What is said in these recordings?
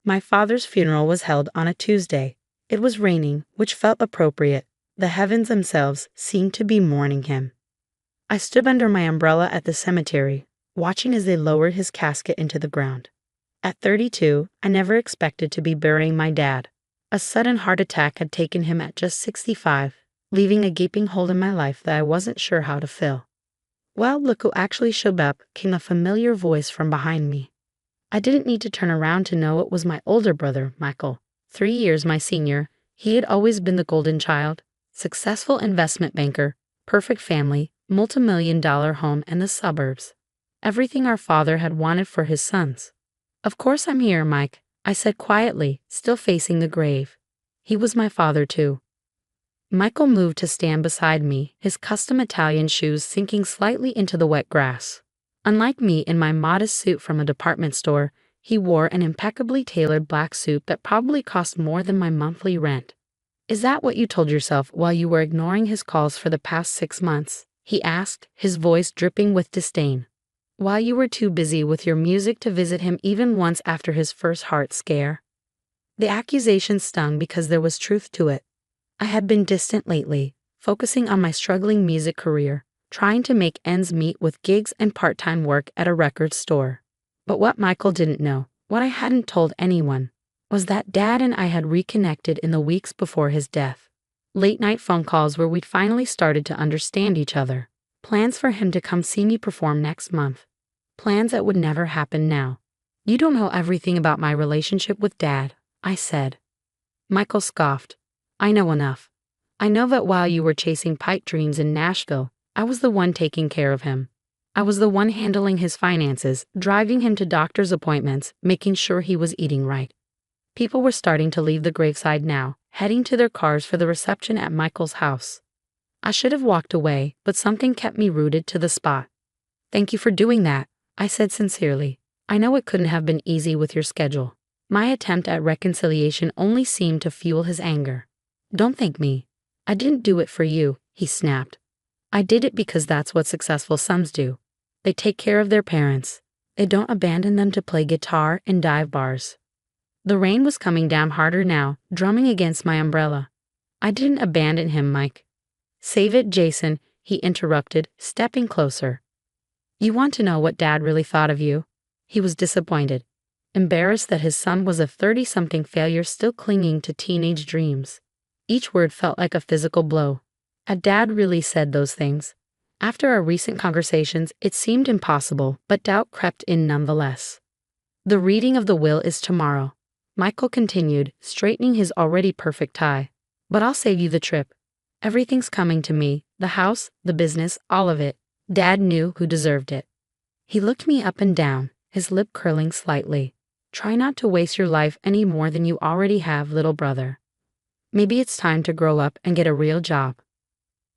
My father's funeral was held on a Tuesday. It was raining, which felt appropriate. The heavens themselves seemed to be mourning him. I stood under my umbrella at the cemetery, watching as they lowered his casket into the ground. At 32, I never expected to be burying my dad. A sudden heart attack had taken him at just 65, leaving a gaping hole in my life that I wasn't sure how to fill. Well, look who actually showed up, came a familiar voice from behind me. I didn't need to turn around to know it was my older brother, Michael. 3 years my senior, he had always been the golden child. Successful investment banker, perfect family, multi-million-dollar home in the suburbs. Everything our father had wanted for his sons. Of course I'm here, Mike, I said quietly, still facing the grave. He was my father too. Michael moved to stand beside me, his custom Italian shoes sinking slightly into the wet grass. Unlike me in my modest suit from a department store, he wore an impeccably tailored black suit that probably cost more than my monthly rent. Is that what you told yourself while you were ignoring his calls for the past 6 months? He asked, his voice dripping with disdain. While you were too busy with your music to visit him even once after his first heart scare? The accusation stung because there was truth to it. I had been distant lately, focusing on my struggling music career, trying to make ends meet with gigs and part-time work at a record store. But what Michael didn't know, what I hadn't told anyone, was that Dad and I had reconnected in the weeks before his death. Late-night phone calls where we'd finally started to understand each other. Plans for him to come see me perform next month. Plans that would never happen now. You don't know everything about my relationship with Dad, I said. Michael scoffed. I know enough. I know that while you were chasing pipe dreams in Nashville, I was the one taking care of him. I was the one handling his finances, driving him to doctor's appointments, making sure he was eating right. People were starting to leave the graveside now, heading to their cars for the reception at Michael's house. I should have walked away, but something kept me rooted to the spot. Thank you for doing that, I said sincerely. I know it couldn't have been easy with your schedule. My attempt at reconciliation only seemed to fuel his anger. Don't thank me. I didn't do it for you, he snapped. I did it because that's what successful sons do. They take care of their parents. They don't abandon them to play guitar in dive bars. The rain was coming down harder now, drumming against my umbrella. I didn't abandon him, Mike. Save it, Jason, he interrupted, stepping closer. You want to know what Dad really thought of you? He was disappointed, embarrassed that his son was a 30-something failure still clinging to teenage dreams. Each word felt like a physical blow. Had Dad really said those things? After our recent conversations, it seemed impossible, but doubt crept in nonetheless. The reading of the will is tomorrow, Michael continued, straightening his already perfect tie. But I'll save you the trip. Everything's coming to me, the house, the business, all of it. Dad knew who deserved it. He looked me up and down, his lip curling slightly. Try not to waste your life any more than you already have, little brother. Maybe it's time to grow up and get a real job.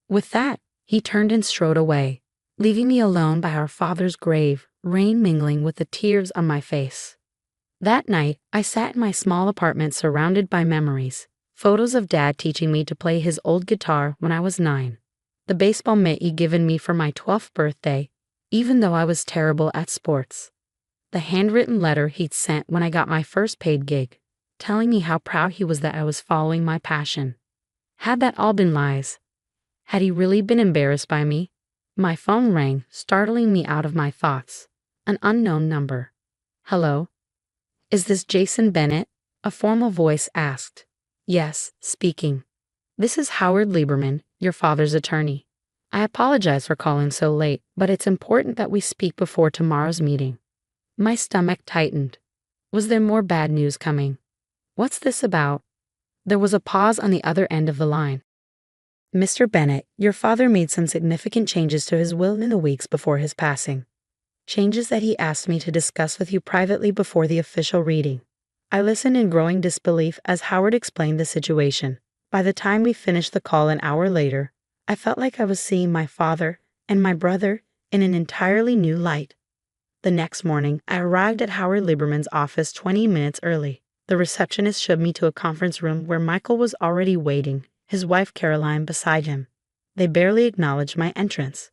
With that, he turned and strode away, leaving me alone by our father's grave, rain mingling with the tears on my face. That night, I sat in my small apartment surrounded by memories, photos of Dad teaching me to play his old guitar when I was 9, the baseball mitt he'd given me for my 12th birthday, even though I was terrible at sports, the handwritten letter he'd sent when I got my first paid gig, telling me how proud he was that I was following my passion. Had that all been lies? Had he really been embarrassed by me? My phone rang, startling me out of my thoughts. An unknown number. Hello? Is this Jason Bennett? A formal voice asked. Yes, speaking. This is Howard Lieberman, your father's attorney. I apologize for calling so late, but it's important that we speak before tomorrow's meeting. My stomach tightened. Was there more bad news coming? What's this about? There was a pause on the other end of the line. Mr. Bennett, your father made some significant changes to his will in the weeks before his passing. Changes that he asked me to discuss with you privately before the official reading. I listened in growing disbelief as Howard explained the situation. By the time we finished the call an hour later, I felt like I was seeing my father and my brother in an entirely new light. The next morning, I arrived at Howard Lieberman's office 20 minutes early. The receptionist showed me to a conference room where Michael was already waiting, his wife Caroline beside him. They barely acknowledged my entrance.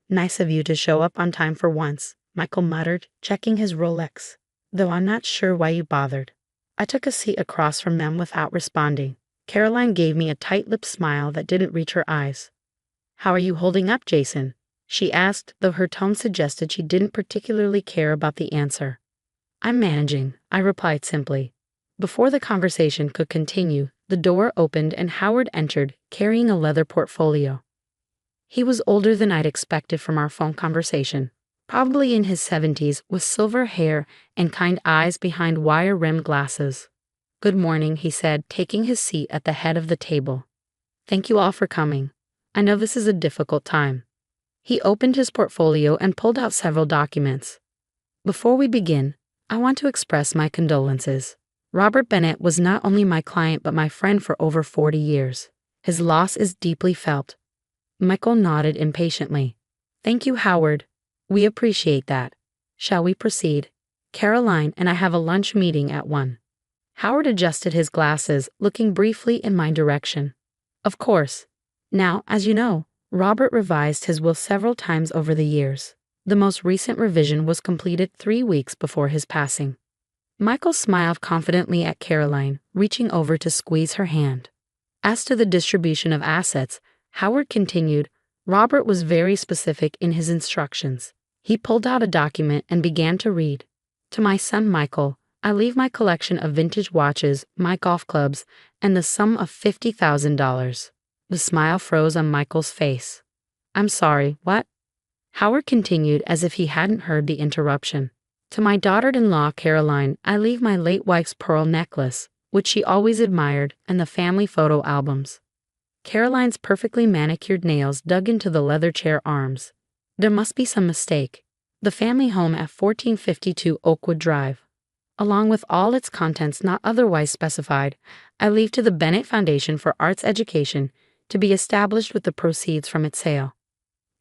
Nice of you to show up on time for once, Michael muttered, checking his Rolex. Though I'm not sure why you bothered. I took a seat across from them without responding. Caroline gave me a tight-lipped smile that didn't reach her eyes. "How are you holding up, Jason?" she asked, though her tone suggested she didn't particularly care about the answer. "I'm managing," I replied simply. Before the conversation could continue, the door opened and Howard entered, carrying a leather portfolio. He was older than I'd expected from our phone conversation, probably in his 70s, with silver hair and kind eyes behind wire-rimmed glasses. "Good morning," he said, taking his seat at the head of the table. "Thank you all for coming. I know this is a difficult time." He opened his portfolio and pulled out several documents. "Before we begin, I want to express my condolences. Robert Bennett was not only my client but my friend for over 40 years. His loss is deeply felt." Michael nodded impatiently. "Thank you, Howard. We appreciate that. Shall we proceed? Caroline and I have a lunch meeting at 1. Howard adjusted his glasses, looking briefly in my direction. "Of course. Now, as you know, Robert revised his will several times over the years. The most recent revision was completed 3 weeks before his passing." Michael smiled confidently at Caroline, reaching over to squeeze her hand. As to the distribution of assets, Howard continued, "Robert was very specific in his instructions." He pulled out a document and began to read. "To my son Michael, I leave my collection of vintage watches, my golf clubs, and the sum of $50,000. The smile froze on Michael's face. "I'm sorry, what?" Howard continued as if he hadn't heard the interruption. "To my daughter-in-law Caroline, I leave my late wife's pearl necklace, which she always admired, and the family photo albums." Caroline's perfectly manicured nails dug into the leather chair arms. "There must be some mistake. The family home at 1452 Oakwood Drive, along with all its contents not otherwise specified, I leave to the Bennett Foundation for Arts Education to be established with the proceeds from its sale."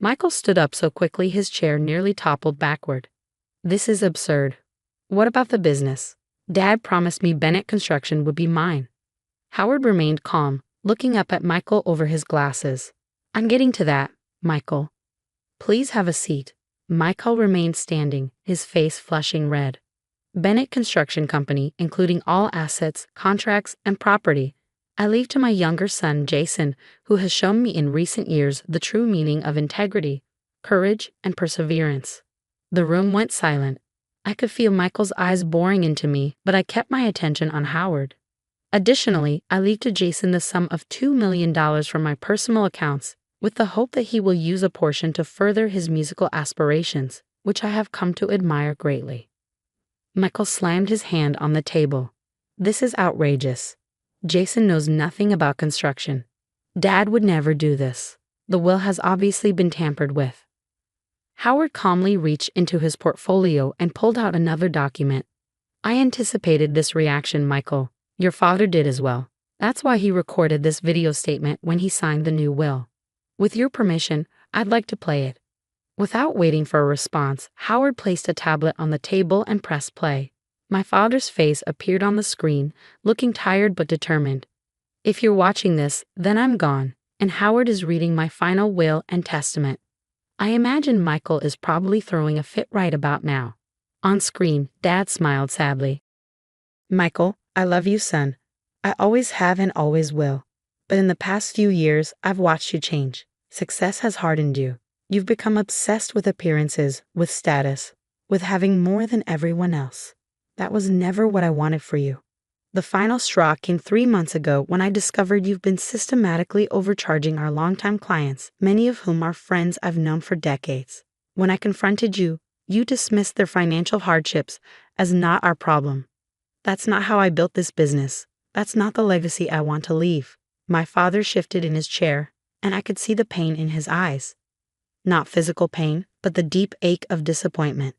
Michael stood up so quickly his chair nearly toppled backward. "This is absurd. What about the business? Dad promised me Bennett Construction would be mine." Howard remained calm, looking up at Michael over his glasses. "I'm getting to that, Michael. Please have a seat." Michael remained standing, his face flushing red. "Bennett Construction Company, including all assets, contracts, and property, I leave to my younger son, Jason, who has shown me in recent years the true meaning of integrity, courage, and perseverance." The room went silent. I could feel Michael's eyes boring into me, but I kept my attention on Howard. "Additionally, I leave to Jason the sum of $2 million from my personal accounts, with the hope that he will use a portion to further his musical aspirations, which I have come to admire greatly." Michael slammed his hand on the table. "This is outrageous. Jason knows nothing about construction. Dad would never do this. The will has obviously been tampered with." Howard calmly reached into his portfolio and pulled out another document. "I anticipated this reaction, Michael. Your father did as well. That's why he recorded this video statement when he signed the new will. With your permission, I'd like to play it." Without waiting for a response, Howard placed a tablet on the table and pressed play. My father's face appeared on the screen, looking tired but determined. "If you're watching this, then I'm gone, and Howard is reading my final will and testament." I imagine Michael is probably throwing a fit right about now. On screen, Dad smiled sadly. "Michael, I love you, son. I always have and always will. But in the past few years, I've watched you change. Success has hardened you. You've become obsessed with appearances, with status, with having more than everyone else. That was never what I wanted for you. The final straw came 3 months ago when I discovered you've been systematically overcharging our longtime clients, many of whom are friends I've known for decades. When I confronted you, you dismissed their financial hardships as not our problem. That's not how I built this business. That's not the legacy I want to leave." My father shifted in his chair, and I could see the pain in his eyes. Not physical pain, but the deep ache of disappointment.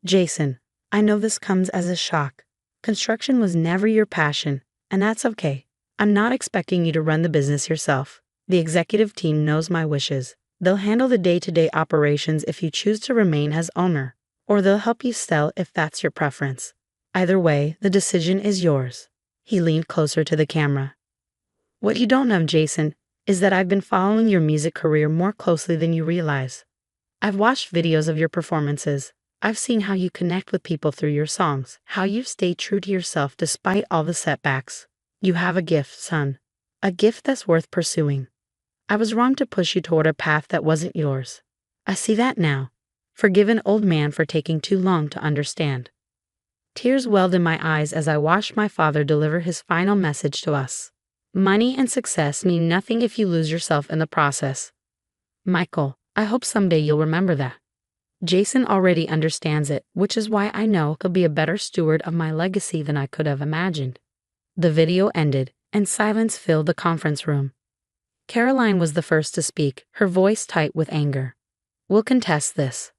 "Jason, I know this comes as a shock. Construction was never your passion, and that's okay. I'm not expecting you to run the business yourself. The executive team knows my wishes. They'll handle the day-to-day operations if you choose to remain as owner, or they'll help you sell if that's your preference. Either way, the decision is yours." He leaned closer to the camera. "What you don't know, Jason, is that I've been following your music career more closely than you realize. I've watched videos of your performances. I've seen how you connect with people through your songs, how you've stayed true to yourself despite all the setbacks. You have a gift, son. A gift that's worth pursuing. I was wrong to push you toward a path that wasn't yours. I see that now. Forgive an old man for taking too long to understand. Tears welled in my eyes as I watched my father deliver his final message to us. Money and success mean nothing if you lose yourself in the process. Michael, I hope someday you'll remember that. Jason already understands it, which is why I know he'll be a better steward of my legacy than I could have imagined. The video ended, and silence filled the conference room. Caroline was the first to speak, her voice tight with anger. We'll contest this.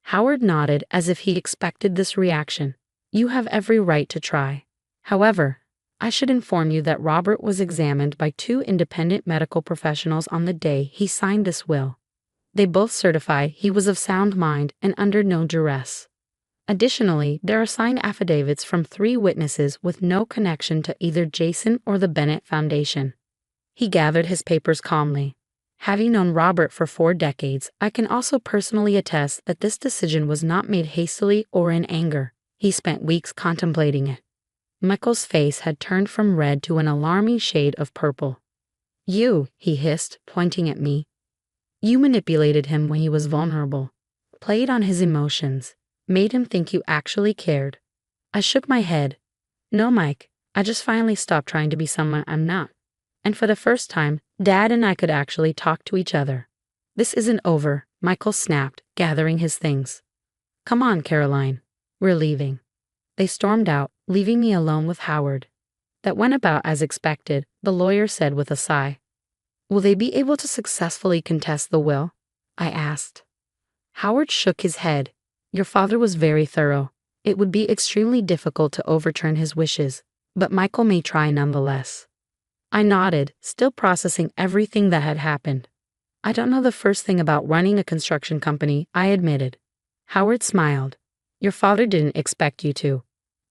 Howard nodded as if he expected this reaction. You have every right to try. However, I should inform you that Robert was examined by 2 independent medical professionals on the day he signed this will. They both certify he was of sound mind and under no duress. Additionally, there are signed affidavits from 3 witnesses with no connection to either Jason or the Bennett Foundation. He gathered his papers calmly. Having known Robert for 4 decades, I can also personally attest that this decision was not made hastily or in anger. He spent weeks contemplating it. Michael's face had turned from red to an alarming shade of purple. You, he hissed, pointing at me. You manipulated him when he was vulnerable, played on his emotions, made him think you actually cared. I shook my head. No, Mike, I just finally stopped trying to be someone I'm not. And for the first time, Dad and I could actually talk to each other. This isn't over, Michael snapped, gathering his things. Come on, Caroline. We're leaving. They stormed out, leaving me alone with Howard. That went about as expected, the lawyer said with a sigh. Will they be able to successfully contest the will? I asked. Howard shook his head. Your father was very thorough. It would be extremely difficult to overturn his wishes, but Michael may try nonetheless. I nodded, still processing everything that had happened. I don't know the first thing about running a construction company, I admitted. Howard smiled. Your father didn't expect you to.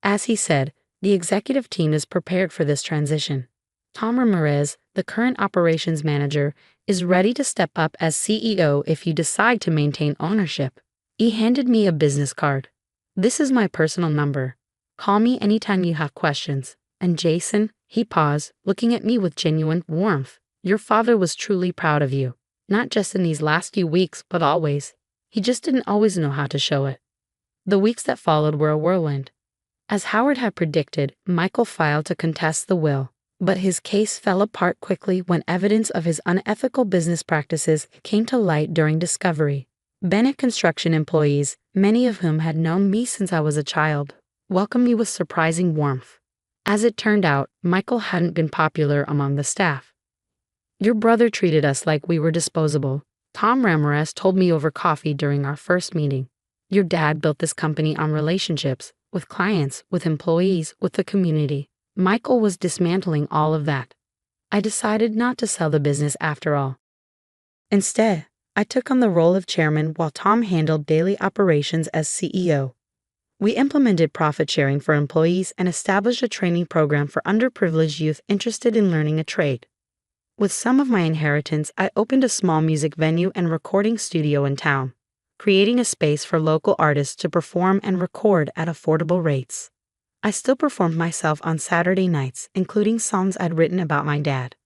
As he said, the executive team is prepared for this transition. Tom Ramirez, the current operations manager, is ready to step up as CEO if you decide to maintain ownership. He handed me a business card. This is my personal number. Call me anytime you have questions. And Jason, he paused, looking at me with genuine warmth. Your father was truly proud of you. Not just in these last few weeks, but always. He just didn't always know how to show it. The weeks that followed were a whirlwind. As Howard had predicted, Michael filed to contest the will. But his case fell apart quickly when evidence of his unethical business practices came to light during discovery. Bennett construction employees, many of whom had known me since I was a child, welcomed me with surprising warmth. As it turned out, Michael hadn't been popular among the staff. Your brother treated us like we were disposable. Tom Ramirez told me over coffee during our first meeting. Your dad built this company on relationships, with clients, with employees, with the community. Michael was dismantling all of that. I decided not to sell the business after all. Instead, I took on the role of chairman while Tom handled daily operations as CEO. We implemented profit sharing for employees and established a training program for underprivileged youth interested in learning a trade. With some of my inheritance, I opened a small music venue and recording studio in town, creating a space for local artists to perform and record at affordable rates. I still performed myself on Saturday nights, including songs I'd written about my dad.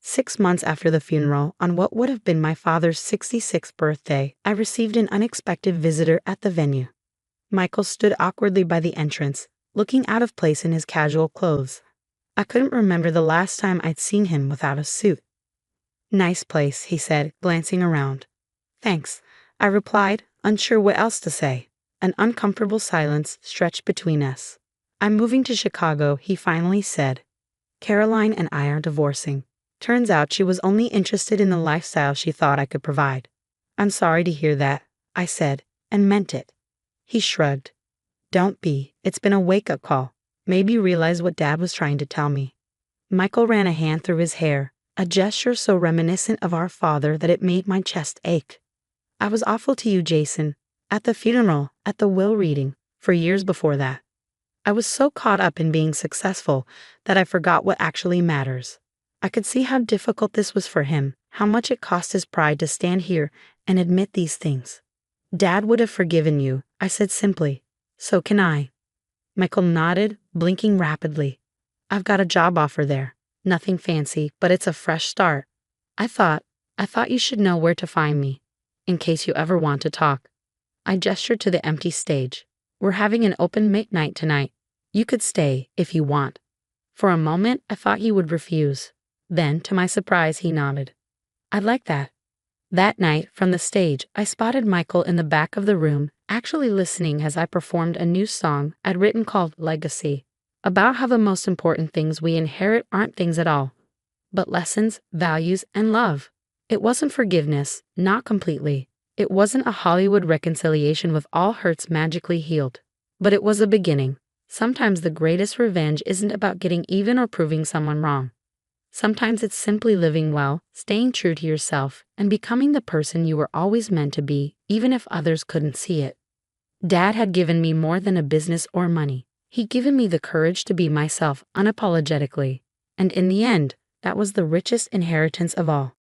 6 months after the funeral, on what would have been my father's 66th birthday, I received an unexpected visitor at the venue. Michael stood awkwardly by the entrance, looking out of place in his casual clothes. I couldn't remember the last time I'd seen him without a suit. Nice place, he said, glancing around. Thanks, I replied, unsure what else to say. An uncomfortable silence stretched between us. I'm moving to Chicago, he finally said. Caroline and I are divorcing. Turns out she was only interested in the lifestyle she thought I could provide. I'm sorry to hear that, I said, and meant it. He shrugged. Don't be. It's been a wake-up call. Maybe realize what Dad was trying to tell me. Michael ran a hand through his hair, a gesture so reminiscent of our father that it made my chest ache. I was awful to you, Jason. At the funeral, at the will reading, for years before that. I was so caught up in being successful that I forgot what actually matters. I could see how difficult this was for him, how much it cost his pride to stand here and admit these things. Dad would have forgiven you, I said simply. So can I. Michael nodded, blinking rapidly. I've got a job offer there. Nothing fancy, but it's a fresh start. I thought you should know where to find me, in case you ever want to talk. I gestured to the empty stage. We're having an open mic night tonight. You could stay, if you want. For a moment, I thought he would refuse. Then, to my surprise, he nodded. I'd like that. That night, from the stage, I spotted Michael in the back of the room, actually listening as I performed a new song I'd written called Legacy, about how the most important things we inherit aren't things at all, but lessons, values, and love. It wasn't forgiveness, not completely. It wasn't a Hollywood reconciliation with all hurts magically healed. But it was a beginning. Sometimes the greatest revenge isn't about getting even or proving someone wrong. Sometimes it's simply living well, staying true to yourself, and becoming the person you were always meant to be, even if others couldn't see it. Dad had given me more than a business or money. He'd given me the courage to be myself unapologetically. And in the end, that was the richest inheritance of all.